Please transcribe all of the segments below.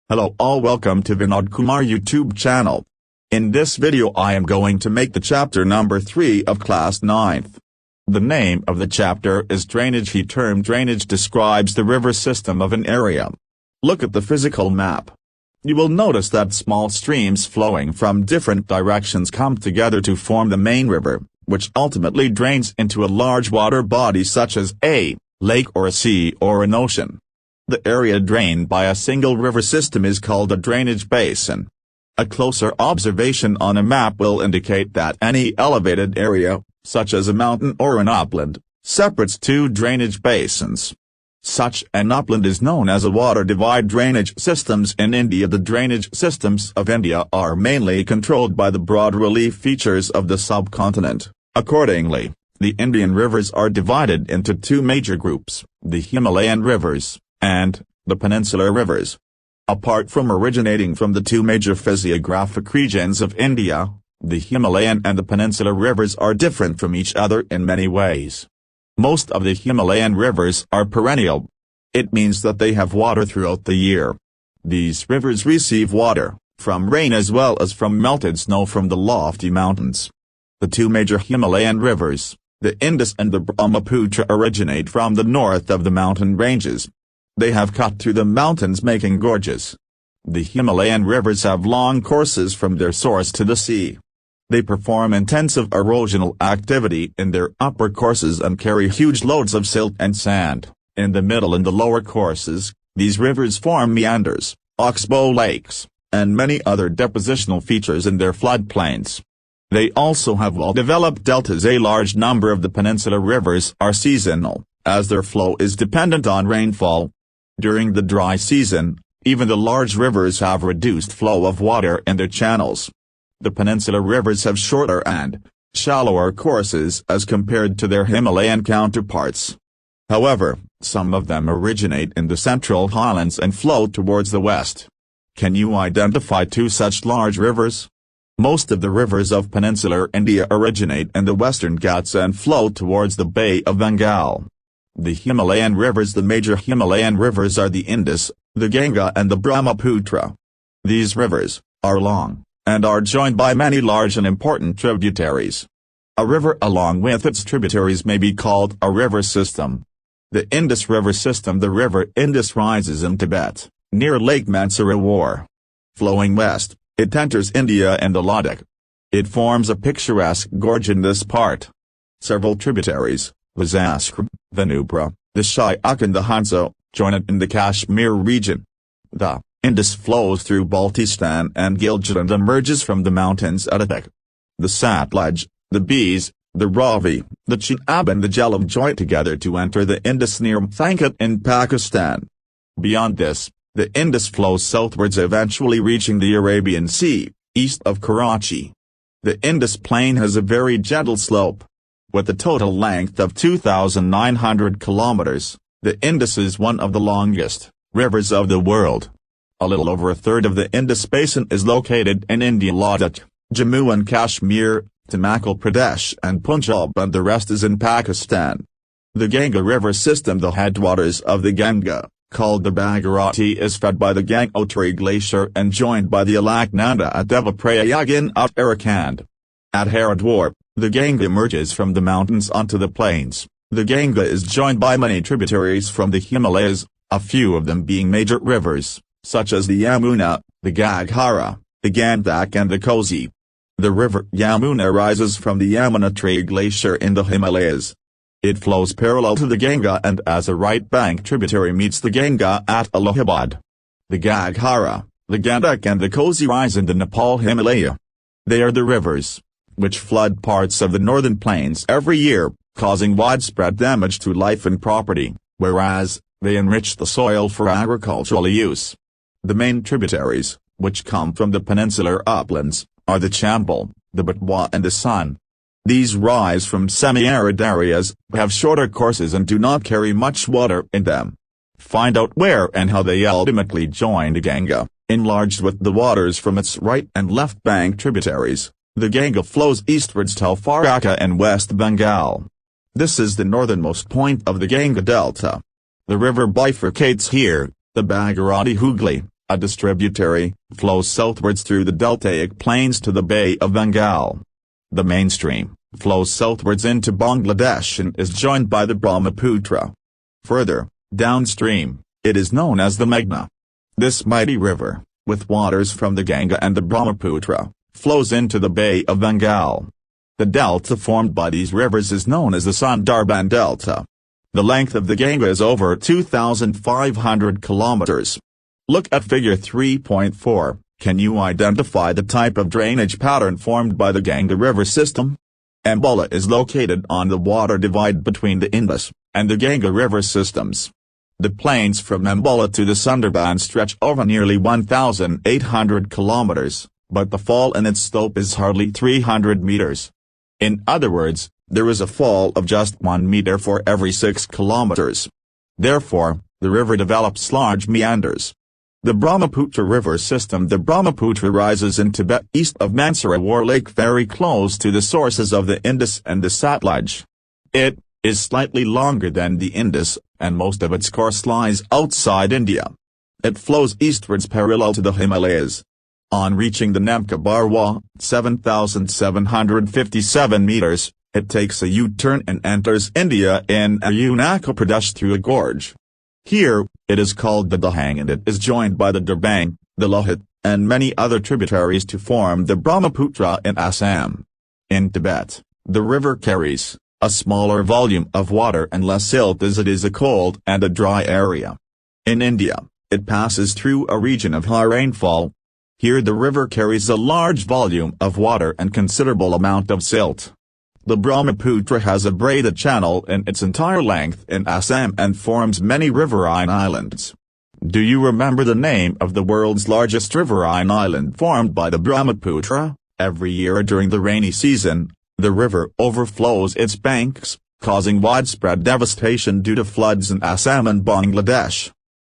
Hello all, welcome to Vinod Kumar YouTube channel. In this video I am going to make the chapter number 3 of class 9th. The name of the chapter is Drainage. The term drainage describes the river system of an area. Look at the physical map. You will notice that small streams flowing from different directions come together to form the main river, which ultimately drains into a large water body such as a lake or a sea or an ocean. The area drained by a single river system is called a drainage basin. A closer observation on a map will indicate that any elevated area, such as a mountain or an upland, separates two drainage basins. Such an upland is known as a water divide. Drainage systems in India. The drainage systems of India are mainly controlled by the broad relief features of the subcontinent. Accordingly, the Indian rivers are divided into two major groups, the Himalayan Rivers and the Peninsula Rivers. Apart from originating from the two major physiographic regions of India, the Himalayan and the Peninsula Rivers are different from each other in many ways. Most of the Himalayan rivers are perennial. It means that they have water throughout the year. These rivers receive water from rain as well as from melted snow from the lofty mountains. The two major Himalayan rivers, the Indus and the Brahmaputra, originate from the north of the mountain ranges. They have cut through the mountains making gorges. The Himalayan rivers have long courses from their source to the sea. They perform intensive erosional activity in their upper courses and carry huge loads of silt and sand. In the middle and the lower courses, these rivers form meanders, oxbow lakes, and many other depositional features in their floodplains. They also have well-developed deltas. A large number of the peninsula rivers are seasonal, as their flow is dependent on rainfall. During the dry season, even the large rivers have reduced flow of water in their channels. The peninsula rivers have shorter and shallower courses as compared to their Himalayan counterparts. However, some of them originate in the central highlands and flow towards the west. Can you identify two such large rivers? Most of the rivers of peninsular India originate in the western Ghats and flow towards the Bay of Bengal. The Himalayan rivers. The major Himalayan rivers are the Indus, the Genga and the Brahmaputra. These rivers are long, and are joined by many large and important tributaries. A river along with its tributaries may be called a river system. The Indus River system. The river Indus rises in Tibet, near Lake Mansarovar. Flowing west, it enters India and the Ladakh. It forms a picturesque gorge in this part. Several tributaries, the Zaskram, the Nubra, the Shyok and the Hanso, join it in the Kashmir region. The Indus flows through Baltistan and Gilgit and emerges from the mountains at Adak. The Satluj, the Beas, the Ravi, the Chenab and the Jhelum join together to enter the Indus near Thankat in Pakistan. Beyond this, the Indus flows southwards, eventually reaching the Arabian Sea, east of Karachi. The Indus Plain has a very gentle slope. With a total length of 2,900 kilometers, the Indus is one of the longest rivers of the world. A little over a third of the Indus Basin is located in India, Ladakh, Jammu and Kashmir, Himachal Pradesh and Punjab, and the rest is in Pakistan. The Genga River system. The headwaters of the Genga, called the Bhagirathi, is fed by the Gangotri Glacier and joined by the Alaknanda at Devaprayag in Uttarakhand. At Haridwar, the Genga emerges from the mountains onto the plains. The Genga is joined by many tributaries from the Himalayas, a few of them being major rivers, such as the Yamuna, the Gaghara, the Gandak and the Kosi. The river Yamuna rises from the Yamunotri Glacier in the Himalayas. It flows parallel to the Genga and as a right bank tributary meets the Genga at Allahabad. The Gaghara, the Gandak and the Kosi rise in the Nepal Himalaya. They are the rivers which flood parts of the northern plains every year, causing widespread damage to life and property, whereas they enrich the soil for agricultural use. The main tributaries, which come from the peninsular uplands, are the Chambal, the Betwa and the Son. These rise from semi-arid areas, have shorter courses and do not carry much water in them. Find out where and how they ultimately join the Genga, enlarged with the waters from its right and left bank tributaries. The Genga flows eastwards to Farakka and West Bengal. This is the northernmost point of the Genga Delta. The river bifurcates here, the Bhagirathi Hooghly, a distributary, flows southwards through the deltaic plains to the Bay of Bengal. The mainstream flows southwards into Bangladesh and is joined by the Brahmaputra. Further downstream, it is known as the Meghna. This mighty river, with waters from the Genga and the Brahmaputra, flows into the Bay of Bengal. The delta formed by these rivers is known as the Sundarban Delta. The length of the Genga is over 2,500 kilometers. Look at figure 3.4. Can you identify the type of drainage pattern formed by the Genga river system? Ambala is located on the water divide between the Indus and the Genga river systems. The plains from Ambala to the Sundarban stretch over nearly 1,800 kilometers, but the fall in its slope is hardly 300 meters. In other words, there is a fall of just 1 meter for every 6 kilometers. Therefore, the river develops large meanders. The Brahmaputra river system. The Brahmaputra rises in Tibet east of Mansarovar Lake very close to the sources of the Indus and the Satluj. It is slightly longer than the Indus, and most of its course lies outside India. It flows eastwards parallel to the Himalayas. On reaching the Namka Barwa, 7,757 meters, it takes a U-turn and enters India in Arunachal Pradesh through a gorge. Here, it is called the Dahang and it is joined by the Darbang, the Lohit, and many other tributaries to form the Brahmaputra in Assam. In Tibet, the river carries a smaller volume of water and less silt as it is a cold and a dry area. In India, it passes through a region of high rainfall. Here the river carries a large volume of water and considerable amount of silt. The Brahmaputra has a braided channel in its entire length in Assam and forms many riverine islands. Do you remember the name of the world's largest riverine island formed by the Brahmaputra? Every year during the rainy season, the river overflows its banks, causing widespread devastation due to floods in Assam and Bangladesh.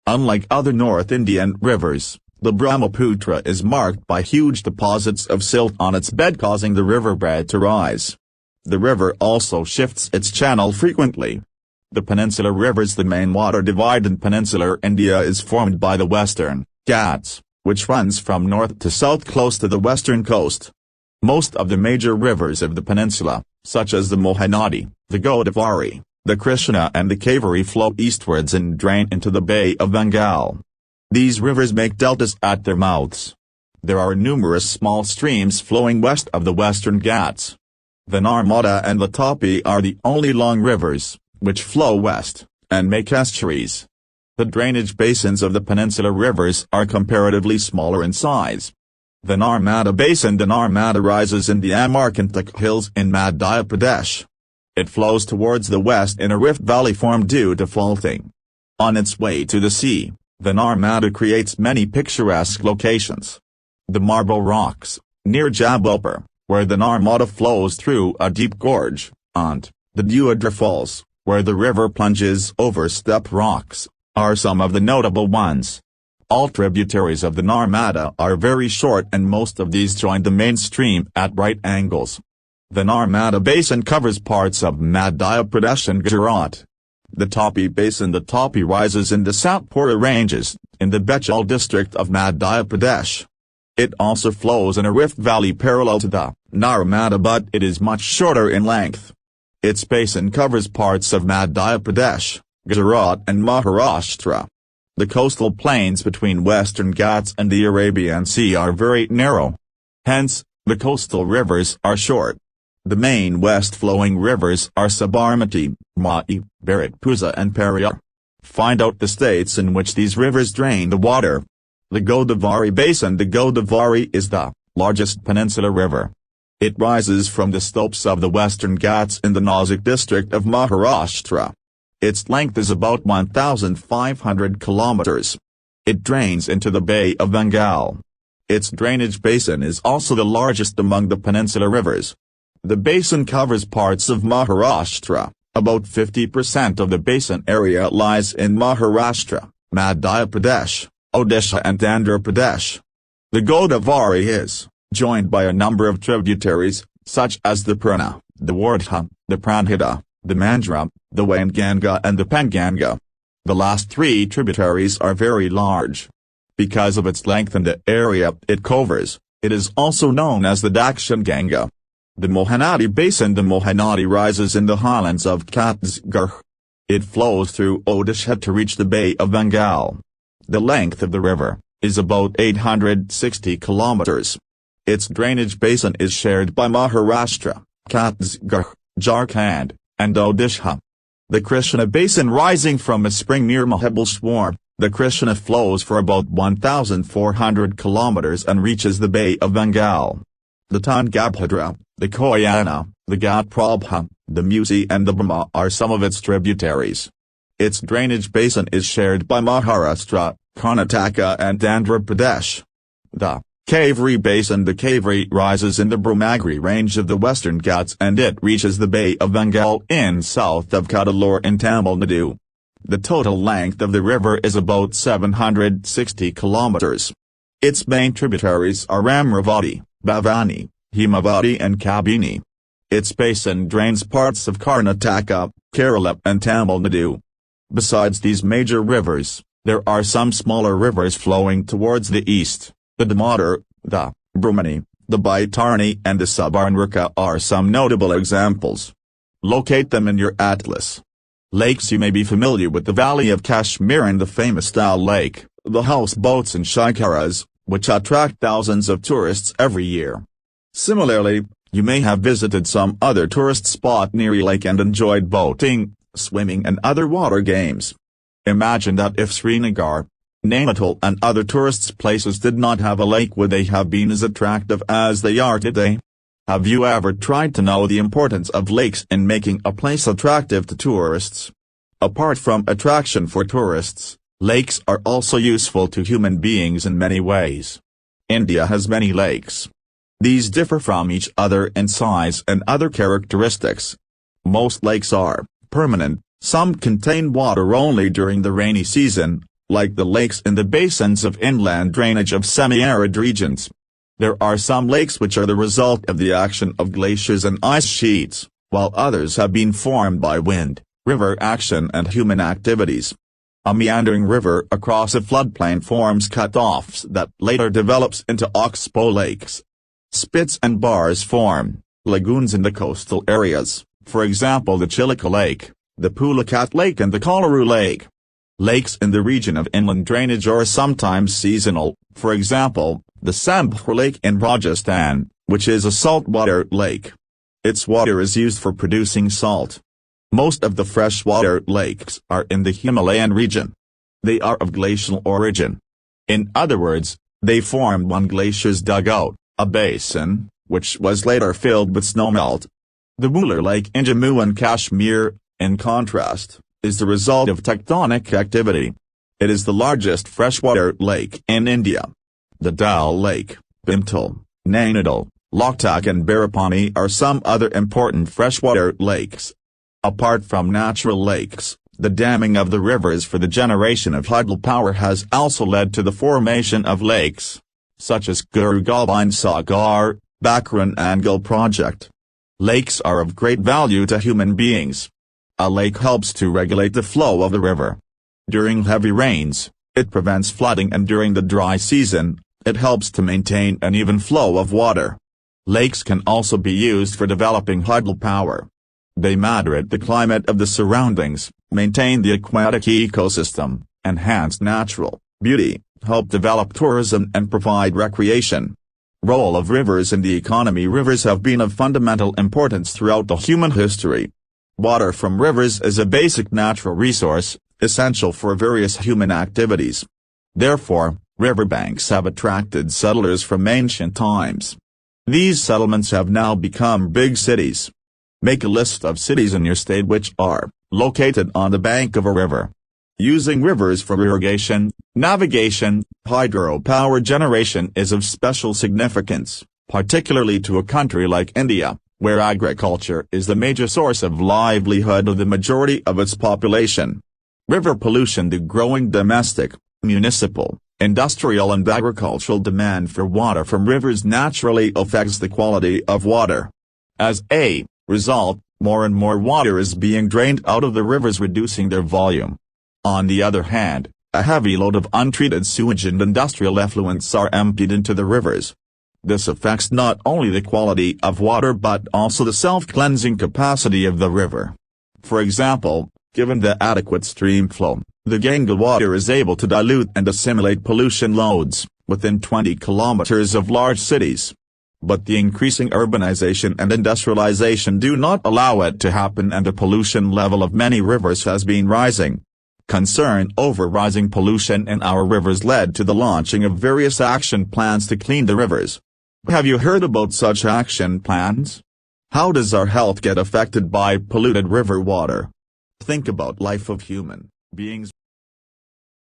Unlike other North Indian rivers, the Brahmaputra is marked by huge deposits of silt on its bed causing the riverbed to rise. The river also shifts its channel frequently. The Peninsula Rivers. The main water divide in peninsular India is formed by the Western Ghats, which runs from north to south close to the western coast. Most of the major rivers of the peninsula, such as the Mahanadi, the Godavari, the Krishna and the Kaveri flow eastwards and drain into the Bay of Bengal. These rivers make deltas at their mouths. There are numerous small streams flowing west of the Western Ghats. The Narmada and the Tapi are the only long rivers, which flow west, and make estuaries. The drainage basins of the Peninsula Rivers are comparatively smaller in size. The Narmada Basin. The Narmada rises in the Amarkantak Hills in Madhya Pradesh. It flows towards the west in a rift valley formed due to faulting. On its way to the sea, the Narmada creates many picturesque locations. The Marble Rocks, near Jabalpur, where the Narmada flows through a deep gorge, and the Deodhra Falls, where the river plunges over steppe rocks, are some of the notable ones. All tributaries of the Narmada are very short and most of these join the main stream at right angles. The Narmada Basin covers parts of Madhya Pradesh and Gujarat. The Tapi Basin. The Tapi rises in the Satpura Ranges, in the Bechal district of Madhya Pradesh. It also flows in a rift valley parallel to the Narmada but it is much shorter in length. Its basin covers parts of Madhya Pradesh, Gujarat and Maharashtra. The coastal plains between Western Ghats and the Arabian Sea are very narrow. Hence, the coastal rivers are short. The main west-flowing rivers are Sabarmati, Mai, Bharatpuzha and Periyar. Find out the states in which these rivers drain the water. The Godavari Basin. The Godavari is the largest peninsular river. It rises from the slopes of the Western Ghats in the Nashik district of Maharashtra. Its length is about 1,500 kilometers. It drains into the Bay of Bengal. Its drainage basin is also the largest among the peninsular rivers. The basin covers parts of Maharashtra. About 50% of the basin area lies in Maharashtra, Madhya Pradesh, Odisha and Andhra Pradesh. The Godavari is joined by a number of tributaries, such as the Purna, the Wardha, the Pranhita, the Mandra, the Wainganga and the Penganga. The last three tributaries are very large. Because of its length and the area it covers, it is also known as the Dakshin Genga. The Mahanadi Basin. The Mahanadi rises in the highlands of Chhattisgarh. It flows through Odisha to reach the Bay of Bengal. The length of the river is about 860 kilometers. Its drainage basin is shared by Maharashtra, Chhattisgarh, Jharkhand, and Odisha. The Krishna Basin. Rising from a spring near Mahabaleshwar, the Krishna flows for about 1,400 kilometers and reaches the Bay of Bengal. The Tungabhadra, the Koyana, the Ghatprabha, the Musi and the Brahma are some of its tributaries. Its drainage basin is shared by Maharashtra, Karnataka and Andhra Pradesh. The Kaveri Basin. The Kaveri rises in the Brahmagiri range of the Western Ghats and it reaches the Bay of Bengal in south of Cuddalore in Tamil Nadu. The total length of the river is about 760 kilometers. Its main tributaries are Amravati, Bhavani, Himavati and Kabini. Its basin drains parts of Karnataka, Kerala and Tamil Nadu. Besides these major rivers, there are some smaller rivers flowing towards the east. The Damodar, the Brahmani, the Baitarani and the Subarnarekha are some notable examples. Locate them in your atlas. Lakes. You may be familiar with the Valley of Kashmir and the famous Dal Lake, the houseboats and shikaras, which attract thousands of tourists every year. Similarly, you may have visited some other tourist spot near a lake and enjoyed boating, swimming and other water games. Imagine that if Srinagar, Nainital and other tourist places did not have a lake, would they have been as attractive as they are today? Have you ever tried to know the importance of lakes in making a place attractive to tourists? Apart from attraction for tourists, lakes are also useful to human beings in many ways. India has many lakes. These differ from each other in size and other characteristics. Most lakes are permanent, some contain water only during the rainy season, like the lakes in the basins of inland drainage of semi-arid regions. There are some lakes which are the result of the action of glaciers and ice sheets, while others have been formed by wind, river action and human activities. A meandering river across a floodplain forms cut-offs that later develops into oxbow lakes. Spits and bars form lagoons in the coastal areas, for example the Chilika Lake, the Pulicat Lake and the Kolaru Lake. Lakes in the region of inland drainage are sometimes seasonal, for example, the Sambhur Lake in Rajasthan, which is a saltwater lake. Its water is used for producing salt. Most of the freshwater lakes are in the Himalayan region. They are of glacial origin. In other words, they formed when glaciers dug out a basin, which was later filled with snowmelt. The Wular Lake in Jammu and Kashmir, in contrast, is the result of tectonic activity. It is the largest freshwater lake in India. The Dal Lake, Bhimtal, Nainital, Loktak and Barapani are some other important freshwater lakes. Apart from natural lakes, the damming of the rivers for the generation of hydropower has also led to the formation of lakes, such as Guru Gobind Sagar, Bakran Angel project. Lakes are of great value to human beings. A lake helps to regulate the flow of the river. During heavy rains, it prevents flooding, and during the dry season, it helps to maintain an even flow of water. Lakes can also be used for developing hydropower. They moderate the climate of the surroundings, maintain the aquatic ecosystem, enhance natural beauty, help develop tourism and provide recreation. Role of rivers in the economy. Rivers have been of fundamental importance throughout the human history. Water from rivers is a basic natural resource, essential for various human activities. Therefore, riverbanks have attracted settlers from ancient times. These settlements have now become big cities. Make a list of cities in your state which are located on the bank of a river. Using rivers for irrigation, navigation, hydropower generation is of special significance, particularly to a country like India, where agriculture is the major source of livelihood of the majority of its population. River pollution. The growing domestic, municipal, industrial and agricultural demand for water from rivers naturally affects the quality of water. As a result, more and more water is being drained out of the rivers, reducing their volume. On the other hand, A heavy load of untreated sewage and industrial effluents are emptied into the rivers. This affects not only the quality of water but also the self-cleansing capacity of the river. For example, given the adequate stream flow, the Genga water is able to dilute and assimilate pollution loads within 20 kilometers of large cities. But the increasing urbanization and industrialization do not allow it to happen, and the pollution level of many rivers has been rising. Concern over rising pollution in our rivers led to the launching of various action plans to clean the rivers. Have you heard about such action plans? How does our health get affected by polluted river water? Think about life of human beings.